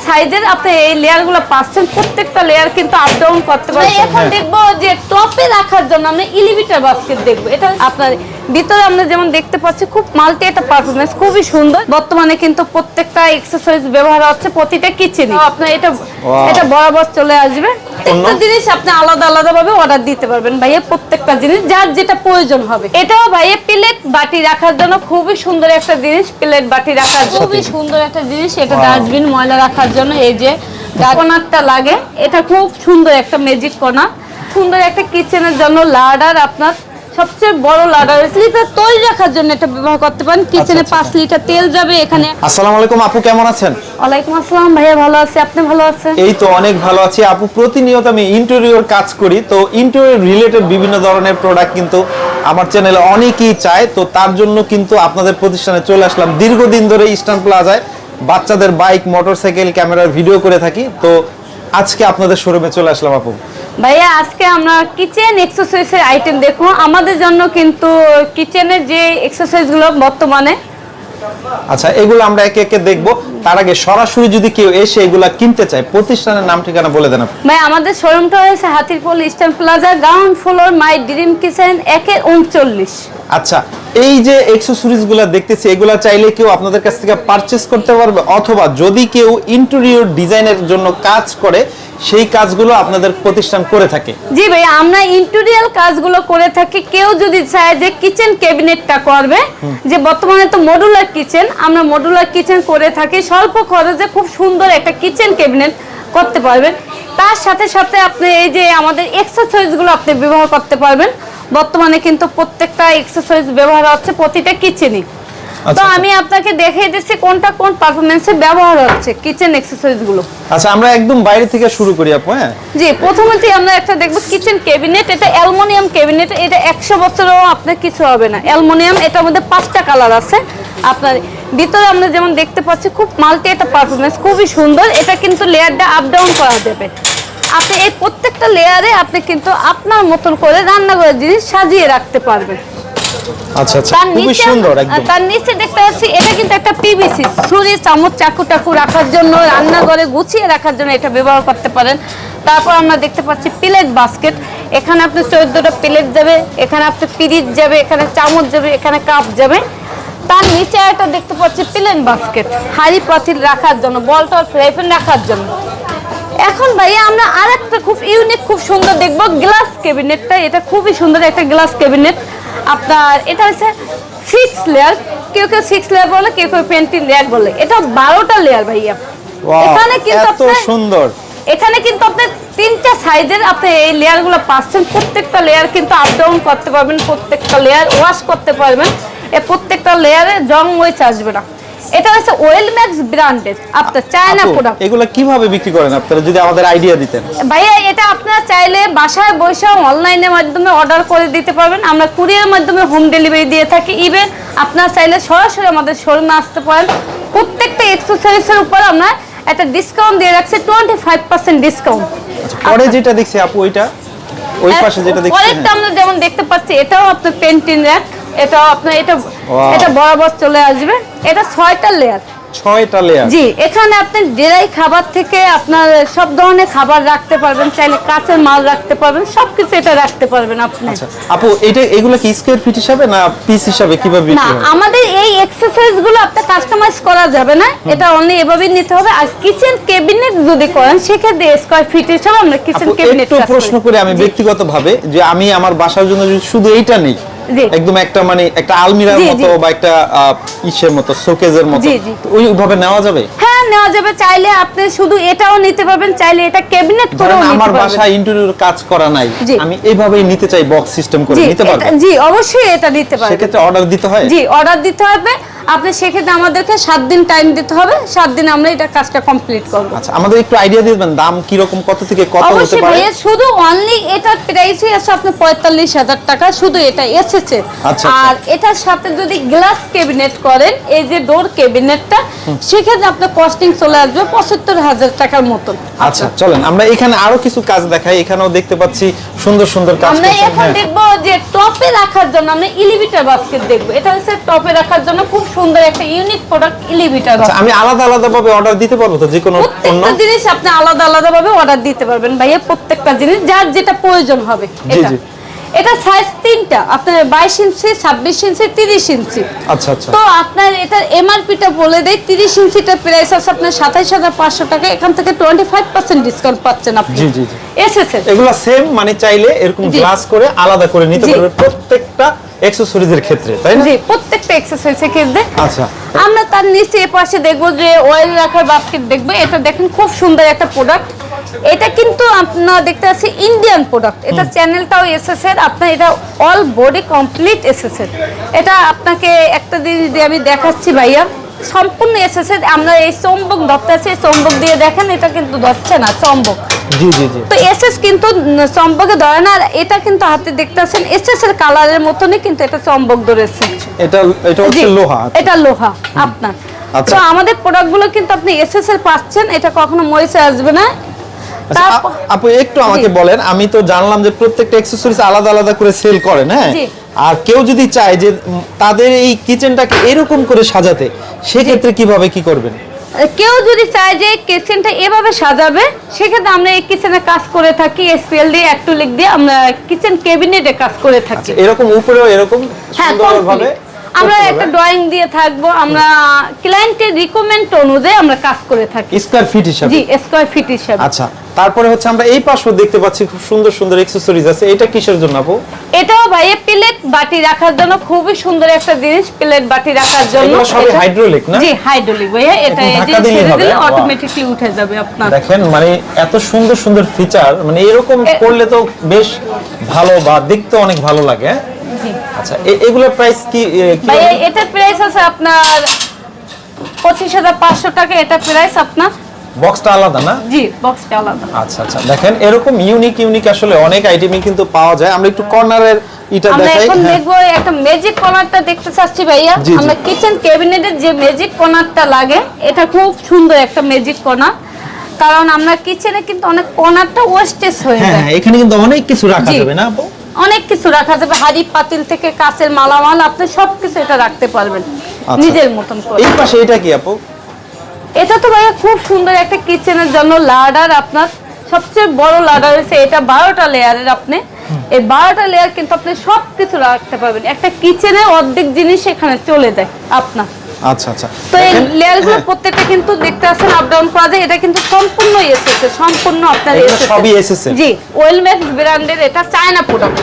সাইজের আপনি এই লেয়ারগুলো পাচ্ছেন, প্রত্যেকটা লেয়ার কিন্তু আপ ডাউন করতে পারবেন। এখন দেখবো যে টপে রাখার জন্য আমরা এলিভেটর বাস্কেট দেখবো। এটা আপনার ভিতরে আমরা যেমন দেখতে পাচ্ছি খুব মাল্টি একটা পারফরমেন্স, খুবই সুন্দর। বর্তমানে কিন্তু প্রত্যেকটা এক্সেসরিজ ব্যবহার হচ্ছে প্রতিটা কিচেনে। আপনার এটা বরাবর চলে আসবে। প্রত্যেকটা জিনিস আপনি আলাদা আলাদা ভাবে অর্ডার দিতে পারবেন ভাইয়া, প্রত্যেকটা জিনিস যার যেটা প্রয়োজন হবে। এটাও ভাইয়া প্লেট বাটি রাখার জন্য খুবই সুন্দর একটা জিনিস, প্লেট বাটি রাখার জন্য খুবই সুন্দর একটা জিনিস। এটা ডাস্টবিন ময়লা রাখার জন্য এই যে কর্নারটা লাগে, এটা খুব সুন্দর একটা ম্যাজিক কর্নার। সুন্দর একটা কিচেনের জন্য লাডার, আপনার সবচেয়ে বড় লাডার লিটার তৈরি রাখার জন্য এটা ব্যবহার করতে পারেন। কিচেনে 5 লিটার তেল যাবে এখানে। আসসালামু আলাইকুম আপু, কেমন আছেন? ওয়ালাইকুম আসসালাম ভাইয়া, ভালো আছি, আপনি ভালো আছেন? এই তো অনেক ভালো আছি আপু। প্রতিনিয়ত আমি ইন্টেরিয়র কাজ করি, তো ইন্টেরিয়র রিলেটেড বিভিন্ন ধরনের প্রোডাক্ট কিন্তু আমার চ্যানেলে অনেকেই চায়, তো তার জন্য কিন্তু আপনাদের প্রতিষ্ঠানে চলে আসলাম। দীর্ঘদিন ধরে ইস্টার্ন প্লাজায় বাচ্চাদের বাইক, মোটরসাইকেল, ক্যামেরার ভিডিও করে থাকি, তো আজকে আপনাদের শোরুমে চলে আসলাম আপু। ভাইয়া আজকে আমরা কিচেন এক্সেসরিজের আইটেম দেখো। আমাদের জন্য কিন্তু কিচেনের যে এক্সেসরিজগুলো বর্তমানে, আচ্ছা এগুলো আমরা একে একে দেখবো। তার আগে সরাসরি যদি কেউ এসে এগুলা কিনতে চায়, প্রতিষ্ঠানের নাম ঠিকানা বলে দেন। ভাই আমাদের শোরুমটা হয়েছে Hatirpool eastern plaza, ground floor, my dream kitchen, 1-39। আচ্ছা, এই যে অ্যাকসেসরিজ গুলো দেখতেছি, এগুলা চাইলে কেউ আপনাদের কাছ থেকে পারচেজ করতে পারবে, অথবা যদি কেউ ইন্টেরিয়র ডিজাইনের জন্য কাজ করে সেই কাজগুলো আপনাদের প্রতিষ্ঠান করে থাকে? জি ভাই, আমরা ইন্টেরিয়র কাজগুলো করে থাকি। কেউ যদি চায় যে কিচেন ক্যাবিনেটটা করবে, যে বর্তমানে তো মডুলার কিচেন, আমরা মডুলার কিচেন করে থাকি। স্বল্প খরচে খুব সুন্দর একটা কিচেন ক্যাবিনেট করতে পারবেন। তার সাথে সাথে আপনি এই যে আমাদের এক্সেসরিজগুলো আপনি ব্যবহার করতে পারবেন। বর্তমানে কিন্তু প্রত্যেকটা এক্সেসরিজ ব্যবহার হচ্ছে প্রতিটা কিচেনে। তো আমি আপনাকে দেখিয়ে দিচ্ছি কোনটা কোন পারফরম্যান্সে ব্যবহার হচ্ছে কিচেন অ্যাকসেসরিজ গুলো। আচ্ছা আমরা একদম বাইরে থেকে শুরু করি আপু। হ্যাঁ জি, প্রথমেই আমরা একটা দেখব কিচেন ক্যাবিনেট। এটা অ্যালুমিনিয়াম ক্যাবিনেট, এটা 100 বছরেও আপনার কিছু হবে না। অ্যালুমিনিয়াম, এটার মধ্যে 5টা কালার আছে। আপনার ভিতরে আমরা যেমন দেখতে পাচ্ছি খুব মাল্টি একটা পারফরম্যান্স, খুবই সুন্দর। এটা কিন্তু লেয়ারটা আপ ডাউন করা যাবে। আপনি এই প্রত্যেকটা লেয়ারে আপনি কিন্তু আপনার মতন করে রান্নাঘরের জিনিস সাজিয়ে রাখতে পারবেন। আচ্ছা আচ্ছা, খুবই সুন্দর একদম। তার নিচে দেখতে পাচ্ছি এটা কিন্তু একটা পিভিসি, ছুরি, চামচ, চাকু টাকু রাখার জন্য, রান্নাঘরে গুছিয়ে রাখার জন্য এটা ব্যবহার করতে পারেন। তারপর আমরা দেখতে পাচ্ছি প্লেট বাস্কেট। এখানে আপনি 14টা প্লেট যাবে, এখানে আপনি পিরিচ যাবে, এখানে চামচ যাবে, এখানে কাপ যাবে। তার নিচে একটা দেখতে পাচ্ছি প্লেন বাস্কেট, হাঁড়ি পাতিল রাখার জন্য, বলটল ফ্রাই প্যান রাখার জন্য। এখন ভাইয়া আমরা আরেকটা খুব ইউনিক, খুব সুন্দর দেখবো গ্লাস ক্যাবিনেটটা। এটা খুবই সুন্দর একটা গ্লাস ক্যাবিনেট। আপনার এটা হচ্ছে 6 লেয়ার, কেউ কেউ 6 লেয়ার বলে, কেউ কেউ 20 লেয়ার বলে। এটা 12টা লেয়ার ভাইয়া। এখানে কিন্তু এত সুন্দর, এখানে কিন্তু আপনি 3টা সাইজের আপনি এই লেয়ারগুলো পাচ্ছেন। প্রত্যেকটা লেয়ার কিন্তু আপ ডাউন করতে পারবেন, প্রত্যেকটা লেয়ার ওয়াশ করতে পারবেন। এই প্রত্যেকটা লেয়ারে জং ওয়েচ আসবে না। এটা হচ্ছে ওয়েলম্যাক্স ব্র্যান্ডের আপনার চায়না প্রোডাক্ট। এগুলো কিভাবে বিক্রি করেন আপনারা, যদি আমাদের আইডিয়া দিতেন? ভাইয়া এটা আপনারা চাইলে বাসায় বসে অনলাইনের মাধ্যমে অর্ডার করে দিতে পারবেন। আমরা কুরিয়ার মাধ্যমে হোম ডেলিভারি দিয়ে থাকি। ইভেন আপনারা চাইলে সরাসরি আমাদের শোরুমে আসতে পারেন। প্রত্যেকটা অ্যাকসেসরিজের উপর আমরা একটা ডিসকাউন্ট দিয়ে রাখছি, 25% ডিসকাউন্ট। পরে যেটা দেখছি আপু, ওইটা ওই পাশে যেটা দেখছি, পরেরটা আমরা যেমন দেখতে পাচ্ছি, এটাও আপনার পেন্টিং র‍্যাক। এটাও আপনার এটা বরাবর চলে আসবে। এটা 6টা লেয়ার। 6টা লেয়ার। জি, এখানে আপনি ড্রাই খাবার থেকে আপনার সব ধরনের খাবার রাখতে পারবেন, চাইলে কাঁচের মাল রাখতে পারবেন, সবকিছু এটা রাখতে পারবেন আপনি। আচ্ছা আপু, এগুলো কি স্কয়ার ফিট হিসাবে না পিস হিসাবে কিভাবে বিক্রি হয়? না, আমাদের এই অ্যাকসেসরিজ গুলো আপনি কাস্টমাইজ করা যাবে না, এটা অনলি এভাবেই নিতে হবে। আর কিচেন ক্যাবিনেট যদি করেন সেক্ষেত্রে স্কয়ার ফিট হিসাবে আমরা কিচেন ক্যাবিনেট একটু প্রশ্ন করে আমি ব্যক্তিগতভাবে, যে আমি আমার বাসার জন্য যদি শুধু এইটা নেই, একদম একটা মানে একটা আলমিরার মতো বা একটা ইসের মতো, শোকেজের মতো, ওইভাবে নেওয়া যাবে? হ্যাঁ নেওয়া যাবে। চাইলে আপনি শুধু এটাও নিতে পারবেন, চাইলে এটা ক্যাবিনেট করেও নিতে পারবেন। আমার বাসায় ইন্টেরিয়র কাজ করা নাই, আমি এইভাবেই নিতে চাই, বক্স সিস্টেম করে নিতে পারবো? জি অবশ্যই এটা নিতে পারবেন। সেক্ষেত্রে অর্ডার দিতে হয়? জি অর্ডার দিতে হবে। আপনি সেক্ষেত্রে আমাদেরকে 7 দিন টাইম দিতে হবে, 7 দিন আমরা এটা কাজটা কমপ্লিট করব। আচ্ছা আমাদের একটু আইডিয়া দিবেন দাম কি রকম, কত থেকে কত হতে পারে? অবশ্যই ভাইয়া, শুধু অনলি এটার প্রাইসই আছে আপনার 45,000 টাকা, শুধু এটা এসেছে। আর এটার সাথে যদি গ্লাস ক্যাবিনেট করেন, এই যে ডোর ক্যাবিনেটটা, সেক্ষেত্রে আপনার কস্ট কস্টিং চলে আসবে 75,000 টাকার মতন। আচ্ছা চলেন আমরা এখানে আরো কিছু কাজ দেখাই। এখানেও দেখতে পাচ্ছি সুন্দর সুন্দর কাজ আমরা করছেন। এখন দেখবো যে টপে রাখার জন্য আমরা এলিভেটর বাস্কেট দেখবো। এটা হচ্ছে টপে রাখার জন্য খুব সুন্দর একটা ইউনিক প্রোডাক্ট এলিভেটর আচ্ছা বাস্কেট। আমি আলাদা আলাদা ভাবে অর্ডার দিতে পারবো তো যে কোনো পণ্য? প্রত্যেকটা জিনিস আপনি আলাদা আলাদা ভাবে অর্ডার দিতে পারবেন ভাইয়া, প্রত্যেকটা জিনিস যার যেটা প্রয়োজন হবে। জি, এটা জি। এটা সাইজ তিনটা, আপনার 22 ইঞ্চি, 26 ইঞ্চি, 30 ইঞ্চি। আচ্ছা আচ্ছা তো আপনার এটার এমআরপিটা বলে দেয় 30 ইঞ্চিটা প্রাইস আছে আপনার 27,500 টাকা। এখান থেকে 25% ডিসকাউন্ট পাচ্ছেন আপনি। জি, জি, জি। এসেছে এগুলা সেম মানে চাইলে এরকম জি। গ্লাস করে আলাদা করে নিতে জি। পারবে প্রত্যেকটা অ্যাকসেসরিজের ক্ষেত্রে, তাই না? জি, প্রত্যেকটা এক্সারসাইজের ক্ষেত্রে। আচ্ছা আমরা তার নিচে এ পাশে দেখবো যে অয়েল রাখার বাস্কেট দেখবো। এটা দেখেন খুব সুন্দর একটা প্রোডাক্ট। এটা কিন্তু আপনারা দেখতে পাচ্ছি ইন্ডিয়ান প্রোডাক্ট। এটা চ্যানেলটাও এসএসএর, আপনার এটা অল বডি কমপ্লিট এসএসএর। এটা আপনাকে একটা জিনিস দিয়ে আমি দেখাচ্ছি ভাইয়া, সম্পূর্ণ এসএসএর। আমরা এই চম্বক ধরতে আছে, চম্বক দিয়ে দেখেন, এটা কিন্তু ধরছে না চম্বক। জি জি জি তো এসএস কিন্তু চম্বকে ধরে না, আর এটা কিন্তু হাতে দেখতে পাচ্ছেন এসএস এর কালারের মতনই কিন্তু এটা চম্বক ধরেছে। এটা এটা হচ্ছে জি, লোহা। এটা লোহা আপনার। আচ্ছা। তো আমাদের প্রোডাক্টগুলো কিন্তু আপনি এসএস এর পাচ্ছেন, এটা কখনো মরিচে আসবে না। আচ্ছা, আপু একটু আমাকে বলেন, আমি তো জানলাম যে প্রত্যেকটা অ্যাকসেসরিজ আলাদা আলাদা করে সেল করেন, হ্যাঁ? জি। আর কেউ যদি চায় যে তাদের এই কিচেনটাকে এরকম করে সাজাতে, সেক্ষেত্রে কিভাবে কি করবেন? কেউ যদি চায় যে কিচেনটা এভাবে সাজাবে, সেক্ষেত্রে আমরা এই কিচেনে কাজ করে থাকি এসপিএল দিয়ে, অ্যাক্রিলিক দিয়ে আমরা কিচেন ক্যাবিনেটে কাজ করে থাকি। এরকম উপরেও এরকম হ্যাঁ, সুন্দরভাবে complete। আমরা একটা ড্রয়িং দিয়ে থাকবো, আমরা ক্লায়েন্টের রিকমেন্ড অনুযায়ী আমরা কাজ করে থাকি। স্কয়ার ফিট হিসাবে। জি, স্কয়ার ফিট হিসাবে। আচ্ছা, তারপরে হচ্ছে আমরা এই পাশেও দেখতে পাচ্ছি খুব সুন্দর সুন্দর অ্যাকসেসরিজ আছে। এটা কিসের জন্য আপু? এটাও ভাইয়া প্লেট বাটি রাখার জন্য খুবই সুন্দর একটা জিনিস, প্লেট বাটি রাখার জন্য। এগুলো সবই হাইড্রোলিক না? জি, হাইড্রোলিক ভাইয়া। এটা এখন ধাক্কা দিলেই হবে। অটোমেটিকলি উঠে যাবে আপনার। দেখেন মানে এত সুন্দর সুন্দর ফিচার, মানে এরকম করলে তো বেশ ভালো বা দেখতে অনেক ভালো লাগে, হ্যাঁ? জি আচ্ছা এগুলোর প্রাইস কি ভাইয়া, এটার প্রাইস আছে আপনার 25,500 টাকা। এটা প্রাইস আপনার। বক্সটা আলাদা না? জি, বক্সটা আলাদা। আচ্ছা আচ্ছা, দেখেন এরকম ইউনিক ইউনিক আসলে অনেক আইটেমই কিন্তু পাওয়া যায়। আমরা একটু কর্নারের এটা আমরা দেখাই। এখন হ্যাঁ। দেখবো একটা ম্যাজিক কর্নারটা দেখতে চাচ্ছি ভাইয়া। জি, জি। আমরা কিচেন ক্যাবিনেটের যে ম্যাজিক কর্নারটা লাগে, এটা খুব সুন্দর একটা ম্যাজিক কর্নার। কারণ আমরা কিচেনে কিন্তু অনেক কর্নারটা ওয়েস্টেজ হয়ে হ্যাঁ যায়। হ্যাঁ, এখানে কিন্তু অনেক কিছু রাখা জি। যাবে না আপু? অনেক কিছু রাখা যাবে, হাড়ি পাতিল থেকে কাঁচের মালামাল, আপনি সবকিছু এটা রাখতে পারবেন আচ্ছা। নিজের মতন করে। এই পাশে এটা কি আপু? এটা তো ভাইয়া খুব সুন্দর একটা কিচেনের জন্য লাডার। আপনার সবচেয়ে বড় লাডার হচ্ছে এটা 12টা লেয়ারের। আপনি এই 12টা লেয়ার কিন্তু আপনি সবকিছু রাখতে পারবেন। একটা কিচেনে অর্ধেক জিনিস এখানে চলে যায় আপনার। আচ্ছা আচ্ছা, তো এই দেখেন, লেয়ারগুলো হ্যাঁ, প্রত্যেকটা কিন্তু দেখতে আছেন আপ ডাউন করা যায়। এটা কিন্তু সম্পূর্ণ এসএসএ, সম্পূর্ণ আপনার এগুলো এসএসএ। সবই এসএসএ? জি, ওয়েলম্যাক্স ব্র্যান্ডের, এটা চায়না প্রোডাক্ট।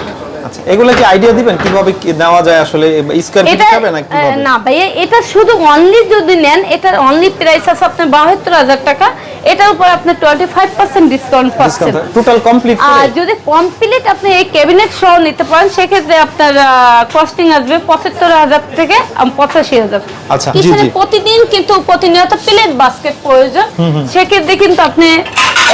আচ্ছা এগুলো কি আইডিয়া দিবেন কিভাবে কি নেওয়া যায় আসলে? স্কয়ার ফিট এটা হিসাবে না কিভাবে? না ভাইয়া, এটা শুধু অনলি যদি নেন, এটার অনলি প্রাইস আছে আপনার 72,000 টাকা। এটার উপর আপনি 25% ডিসকাউন্ট পাচ্ছেন। টোটাল কমপ্লিট আর করে? যদি কমপ্লিট আপনি এই ক্যাবিনেট সহ নিতে পারেন, সেক্ষেত্রে আপনার কস্টিং আসবে 75,000 থেকে 85,000। আচ্ছা, জি, কিচেনে জি। প্রতিদিন কিন্তু প্রতিনিয়ত প্লেট বাস্কেট প্রয়োজন, সেক্ষেত্রে কিন্তু আপনি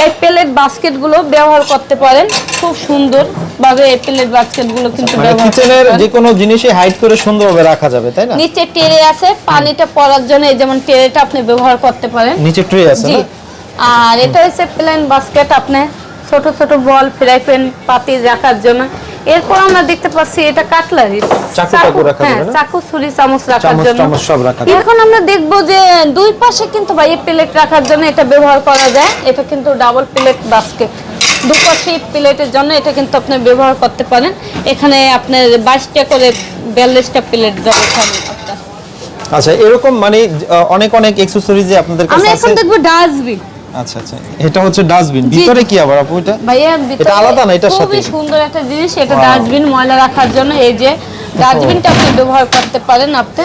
এই প্লেট বাস্কেট গুলো ব্যবহার করতে পারেন। খুব সুন্দর ভাবে এই প্লেট বাস্কেট গুলো কিন্তু মানে ব্যবহার করতে কিচেনের পারেন। যে কোনো জিনিসই হাইড করে সুন্দরভাবে রাখা যাবে, তাই না? নিচে ট্রে আছে পানিটা পড়ার জন্য, এই যেমন ট্রেটা আপনি ব্যবহার করতে পারেন। নিচে ট্রে আছে জি। না? আর এটা হচ্ছে প্লেন বাস্কেট, আপনি ছোট ছোট বল ফ্রাই প্যান পাতি রাখার জন্য। এরপর আমরা দেখতে পাচ্ছি এটা কাটলারি, চাকু টাকু রাখা যাবে না? চাকু ছুরি চামচ রাখার চামচ জন্য। টামচ সব রাখা যাবে। এখন আমরা দেখবো যে দুই পাশে কিন্তু ভাই প্লেট রাখার জন্য এটা ব্যবহার করা যায়। এটা কিন্তু ডাবল প্লেট বাস্কেট, দুপাশে প্লেটের জন্য এটা কিন্তু আপনি ব্যবহার করতে পারেন। এখানে আপনার 22টা করে 42টা প্লেট যাবে এখানে আপনার। আচ্ছা এরকম মানে অনেক অনেক অ্যাকসেসরিজ আপনাদের কাছে আমরা আছে? এখন দেখবো ডাস্টবিন। আচ্ছা আচ্ছা, এটা হচ্ছে ডাস্টবিন। জি। ভিতরে কি আবার আপু এটা? ভাইয়া ভিতরে এটা আলাদা না এটার সাথে? খুবই সুন্দর একটা জিনিস, এটা Wow. ডাস্টবিন ময়লা রাখার জন্য। এই যে ডাস্টবিনটা আপনি ব্যবহার করতে পারেন, আপনি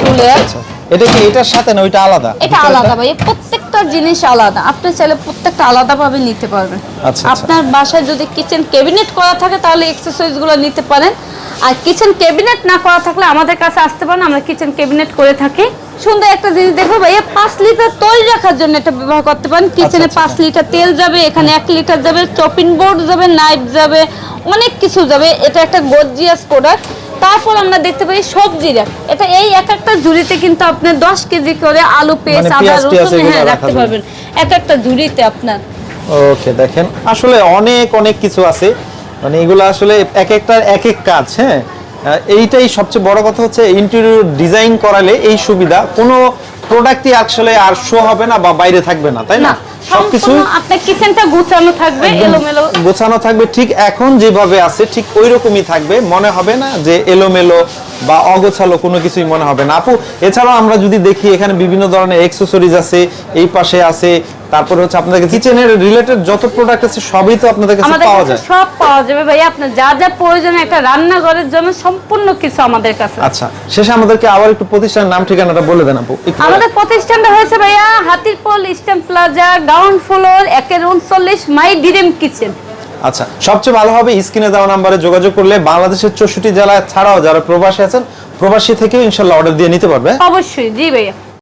তুলে। আচ্ছা এটা কি এটার সাথে না ওইটা আলাদা? এটা আলাদা ভাইয়া, প্রত্যেকটা জিনিস আলাদা। আপনি চাইলে প্রত্যেকটা আলাদাভাবে নিতে পারবেন। আচ্ছা, আপনার বাসায় যদি কিচেন ক্যাবিনেট করা থাকে তাহলে এক্সেসরিজ গুলো নিতে পারেন। আর কিচেন ক্যাবিনেট না করা থাকলে আমাদের কাছে আসতে পারেন, আমরা কিচেন ক্যাবিনেট করে থাকি। সুন্দর একটা জিনিস দেখো ভাইয়া, 5 লিটার তৈরি রাখার জন্য এটা ব্যবহার করতে পারেন। কিচেনে আচ্ছা, 5 লিটার তেল যাবে, এখানে 1 লিটার যাবে, চপিং বোর্ড যাবে, নাইফ যাবে, অনেক কিছু যাবে। এটা একটা গর্জিয়াস প্রোডাক্ট। তারপর আমরা দেখতে পাই সবজি রাখ, এটা এই এক একটা ঝুড়িতে কিন্তু আপনি 10 কেজি করে আলু, পেঁয়াজ, মানে আদা, পেঁয়াজ টিয়াজ রসুন এগুলো হ্যাঁ রাখা রাখতে যাবে। পারবেন এক একটা ঝুড়িতে আপনার। ওকে, দেখেন আসলে অনেক অনেক কিছু আছে, মানে এগুলো আসলে এক একটার এক এক কাজ। হ্যাঁ, এইটাই সবচেয়ে বড় কথা হচ্ছে ইন্টেরিয়র ডিজাইন করালে এই সুবিধা, কোনো প্রোডাক্টই আসলে আর শো হবে না বা বাইরে থাকবে না, তাই না? সবকিছু সম্পূর্ণ আপনার কিচেনটা গুছানো থাকবে, এলোমেলো গোছানো থাকবে, ঠিক এখন যেভাবে আছে ঠিক ওই রকমই থাকবে, মনে হবে না যে এলোমেলো বা অগোছালো কোনো কিছুই মনে হবে না। আপু, এছাড়াও আমরা যদি দেখি এখানে বিভিন্ন ধরনের অ্যাকসেসরিজ আছে, এই পাশে আছে, তারপরে হচ্ছে আপনাদের কিচেনের রিলেটেড যত প্রোডাক্ট আছে সবই তো আপনাদের কাছে আমাদের পাওয়া কাছে যায়। সব পাওয়া যাবে ভাই, আপনার যা যা প্রয়োজন একটা রান্নাঘরের জন্য সম্পূর্ণ কিছু আমাদের কাছে। আচ্ছা, শেষে আমাদেরকে আবার একটু প্রতিষ্ঠানের নাম ঠিকানাটা বলে দেন আপু একটু। আমাদের প্রতিষ্ঠানটা হয়েছে ভাইয়া হাতিরপল ইস্টার্ন প্লাজা, গ্রাউন্ড ফ্লোর 1-39 মাই ডিরেম কিচেন। আচ্ছা, সবচেয়ে ভালো হবে স্ক্রিনে দেওয়া নম্বরে যোগাযোগ করলে বাংলাদেশের 64 জেলা ছাড়াও যারা প্রবাসী আছেন, প্রবাসী থেকেও ইনশাআল্লাহ অর্ডার দিয়ে নিতে পারবে। অবশ্যই, জি ভাইয়া।